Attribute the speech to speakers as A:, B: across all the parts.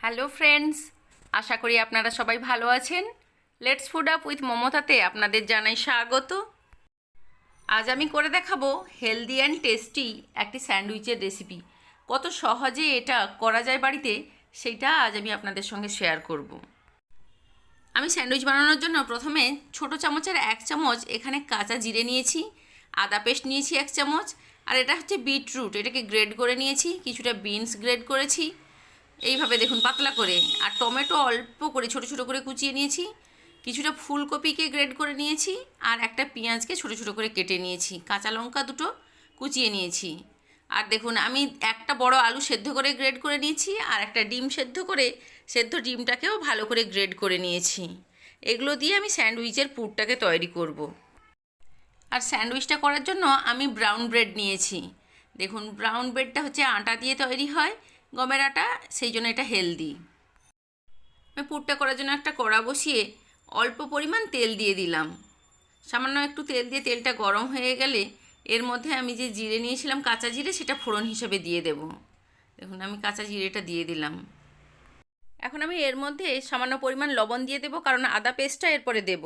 A: Hello friends, আশা করি আপনারা সবাই ভালো আছেন। লেটস ফুড আপ উইথ মমতাতে আপনাদের জানাই স্বাগত। আজ আমি করে দেখাবো হেলদি অ্যান্ড টেস্টি একটি স্যান্ডউইচের রেসিপি। কত সহজে এটা করা যায় বাড়িতে, সেটা আজ আমি আপনাদের সঙ্গে শেয়ার করব। আমি স্যান্ডউইচ বানানোর জন্য প্রথমে ছোটো চামচের 1 চামচ এখানে কাঁচা জিরে নিয়েছি, আদা পেস্ট নিয়েছি 1 চামচ, আর এটা হচ্ছে বিটরুট, এটাকে গ্রেড করে নিয়েছি, কিছুটা বিনস গ্রেড করেছি এইভাবে দেখুন পাতলা করে, আর টমেটো অল্প করে ছোটো ছোটো করে কুচিয়ে নিয়েছি, কিছুটা ফুলকপিকে গ্রেড করে নিয়েছি, আর একটা পেঁয়াজকে ছোটো ছোটো করে কেটে নিয়েছি, কাঁচা লঙ্কা দুটো কুচিয়ে নিয়েছি। আর দেখুন আমি একটা বড় আলু সেদ্ধ করে গ্রেড করে নিয়েছি, আর একটা ডিম সেদ্ধ করে সেদ্ধ ডিমটাকেও ভালো করে গ্রেড করে নিয়েছি। এগুলো দিয়ে আমি স্যান্ডউইচের পুরটাকে তৈরি করব। আর স্যান্ডউইচটা করার জন্য আমি ব্রাউন ব্রেড নিয়েছি। দেখুন ব্রাউন ব্রেডটা হচ্ছে আটা দিয়ে তৈরি হয়, গমের আটা, সেই জন্য এটা হেলদি। আমি পুরটা করার জন্য একটা কড়া বসিয়ে অল্প পরিমাণ তেল দিয়ে দিলাম। সামান্য একটু তেল দিয়ে তেলটা গরম হয়ে গেলে এর মধ্যে আমি যে জিরে নিয়েছিলাম কাঁচা জিরে, সেটা ফোড়ন হিসেবে দিয়ে দেব। দেখুন আমি কাঁচা জিরেটা দিয়ে দিলাম। এখন আমি এর মধ্যে সামান্য পরিমাণ লবণ দিয়ে দেবো, কারণ আদা পেস্টটা এরপরে দেব।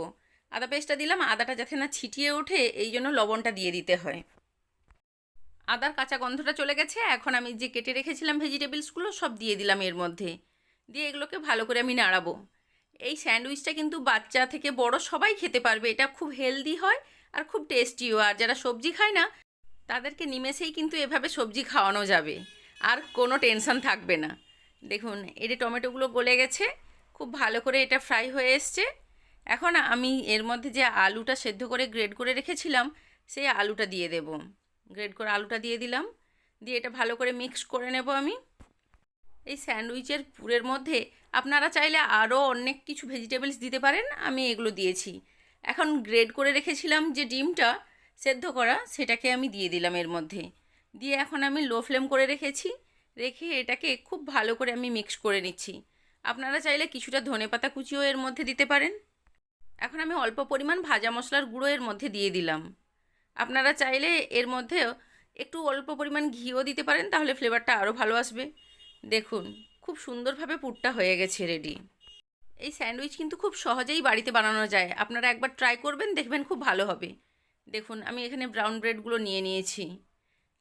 A: আদা পেস্টটা দিলাম, আদাটা যাতে না ছিটিয়ে ওঠে এই জন্য লবণটা দিয়ে দিতে হয়। আদার কাঁচা গন্ধটা চলে গেছে, এখন আমি যে কেটে রেখেছিলাম ভেজিটেবলসগুলো সব দিয়ে দিলাম এর মধ্যে, দিয়ে এগুলোকে ভালো করে আমি নাড়াবো। এই স্যান্ডউইচটা কিন্তু বাচ্চা থেকে বড় সবাই খেতে পারবে, এটা খুব হেলদি হয় আর খুব টেস্টিও। আর যারা সবজি খায় না তাদেরকে নিমেষেই কিন্তু এভাবে সবজি খাওয়ানো যাবে, আর কোনো টেনশন থাকবে না। দেখুন এই যে টমেটোগুলো গলে গেছে, খুব ভালো করে এটা ফ্রাই হয়ে এসছে। এখন আমি এর মধ্যে যে আলুটা সেদ্ধ করে গ্রেড করে রেখেছিলাম সেই আলুটা দিয়ে দেব। গ্রেড করে আলুটা দিয়ে দিলাম, দিয়ে এটা ভালো করে মিক্স করে নেব আমি। এই স্যান্ডউইচের পুরের মধ্যে আপনারা চাইলে আরও অনেক কিছু ভেজিটেবলস দিতে পারেন, আমি এগুলো দিয়েছি। এখন গ্রেড করে রেখেছিলাম যে ডিমটা সেদ্ধ করা, সেটাকে আমি দিয়ে দিলাম এর মধ্যে, দিয়ে এখন আমি লো ফ্লেম করে রেখেছি, রেখে এটাকে খুব ভালো করে আমি মিক্স করে নিচ্ছি। আপনারা চাইলে কিছুটা ধনেপাতা কুচিও এর মধ্যে দিতে পারেন। এখন আমি অল্প পরিমাণ ভাজা মশলার গুঁড়ো এর মধ্যে দিয়ে দিলাম। আপনারা চাইলে এর মধ্যেও একটু অল্প পরিমাণ ঘিও দিতে পারেন, তাহলে ফ্লেভারটা আরও ভালো আসবে। দেখুন খুব সুন্দরভাবে পুরটা হয়ে গেছে রেডি। এই স্যান্ডউইচ কিন্তু খুব সহজেই বাড়িতে বানানো যায়, আপনারা একবার ট্রাই করবেন, দেখবেন খুব ভালো হবে। দেখুন আমি এখানে ব্রাউন ব্রেডগুলো নিয়ে নিয়েছি,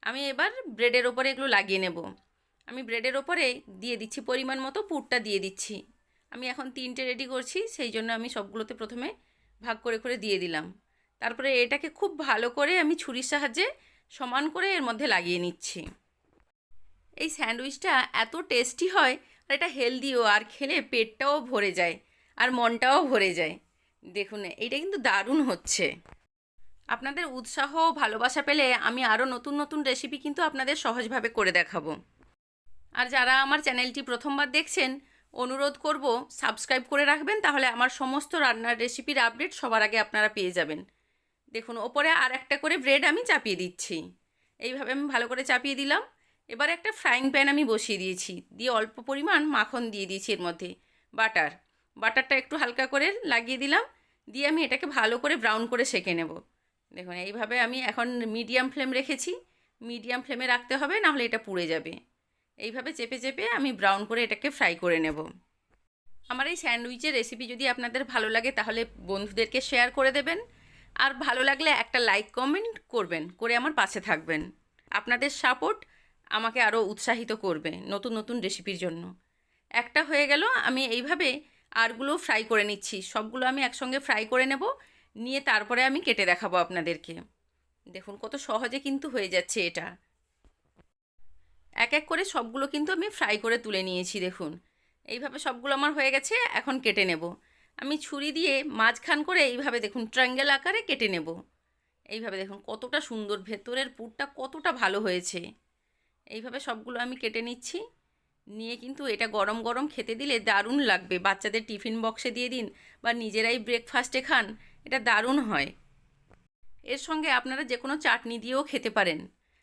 A: আমি এবার ব্রেডের ওপরে এগুলো লাগিয়ে নেব। আমি ব্রেডের ওপরে দিয়ে দিচ্ছি পরিমাণ মতো, পুরটা দিয়ে দিচ্ছি। আমি এখন 3টে রেডি করছি, সেই জন্য আমি সবগুলোতে প্রথমে ভাগ করে করে দিয়ে দিলাম। তারপরে এটাকে খুব ভালো করে আমি ছুরির সাহায্যে সমান করে এর মধ্যে লাগিয়ে নিচ্ছি। এই স্যান্ডউইচটা এত টেস্টি হয়, আর এটা হেলদিও, আর খেলে পেটটাও ভরে যায় আর মনটাও ভরে যায়। দেখুন এইটা কিন্তু দারুণ হচ্ছে। আপনাদের উৎসাহ ও ভালোবাসা পেলে আমি আরও নতুন নতুন রেসিপি কিন্তু আপনাদের সহজভাবে করে দেখাবো। আর যারা আমার চ্যানেলটি প্রথমবার দেখছেন, অনুরোধ করব সাবস্ক্রাইব করে রাখবেন, তাহলে আমার সমস্ত রান্নার রেসিপির আপডেট সবার আগে আপনারা পেয়ে যাবেন। দেখুন ওপরে আর একটা করে ব্রেড আমি চাপিয়ে দিচ্ছি, এইভাবে আমি ভালো করে চাপিয়ে দিলাম। এবার একটা ফ্রাইং প্যান আমি বসিয়ে দিয়েছি, দিয়ে অল্প পরিমাণ মাখন দিয়ে দিয়েছি এর মধ্যে, বাটারটা একটু হালকা করে লাগিয়ে দিলাম, দিয়ে আমি এটাকে ভালো করে ব্রাউন করে সেঁকে নেব। দেখুন এইভাবে আমি এখন মিডিয়াম ফ্লেম রেখেছি, মিডিয়াম ফ্লেমে রাখতে হবে, নাহলে এটা পুড়ে যাবে। এইভাবে চেপে চেপে আমি ব্রাউন করে এটাকে ফ্রাই করে নেব। আমার এই স্যান্ডউইচের রেসিপি যদি আপনাদের ভালো লাগে তাহলে বন্ধুদেরকে শেয়ার করে দেবেন, আর ভালো লাগলে একটা লাইক কমেন্ট করবেন, করে আমার পাশে থাকবেন। আপনাদের সাপোর্ট আমাকে আরও উৎসাহিত করবে নতুন নতুন রেসিপির জন্য। একটা হয়ে গেল, আমি এইভাবে আরগুলো ফ্রাই করে নিচ্ছি, সবগুলো আমি একসঙ্গে ফ্রাই করে নেব, নিয়ে তারপরে আমি কেটে দেখাবো আপনাদেরকে। দেখুন কত সহজে কিন্তু হয়ে যাচ্ছে এটা। এক এক করে সবগুলো কিন্তু আমি ফ্রাই করে তুলে নিয়েছি। দেখুন এইভাবে সবগুলো আমার হয়ে গেছে, এখন কেটে নেব। আমি ছুরি দিয়ে মাঝখান করে এইভাবে দেখুন ট্রায়াঙ্গেল আকারে কেটে নেব। এইভাবে দেখুন কতটা সুন্দর, ভেতরের পুরটা কতটা ভালো হয়েছে। এইভাবে সবগুলো আমি কেটে নিচ্ছি, নিয়ে কিন্তু এটা গরম গরম খেতে দিলে দারুণ লাগবে। বাচ্চাদের টিফিন বক্সে দিয়ে দিন, বা নিজেরাই ব্রেকফাস্টে খান, এটা দারুণ হয়। এর সঙ্গে আপনারা যে কোনো চাটনি দিয়েও খেতে পারেন।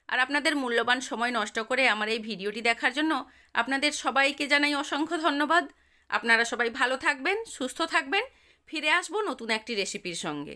A: আর আপনাদের মূল্যবান সময় নষ্ট করে আমার এই ভিডিওটি দেখার জন্য আপনাদের সবাইকে জানাই অসংখ্য ধন্যবাদ। আপনারা সবাই ভালো থাকবেন, সুস্থ থাকবেন। ফিরে আসবো নতুন একটি রেসিপির সঙ্গে।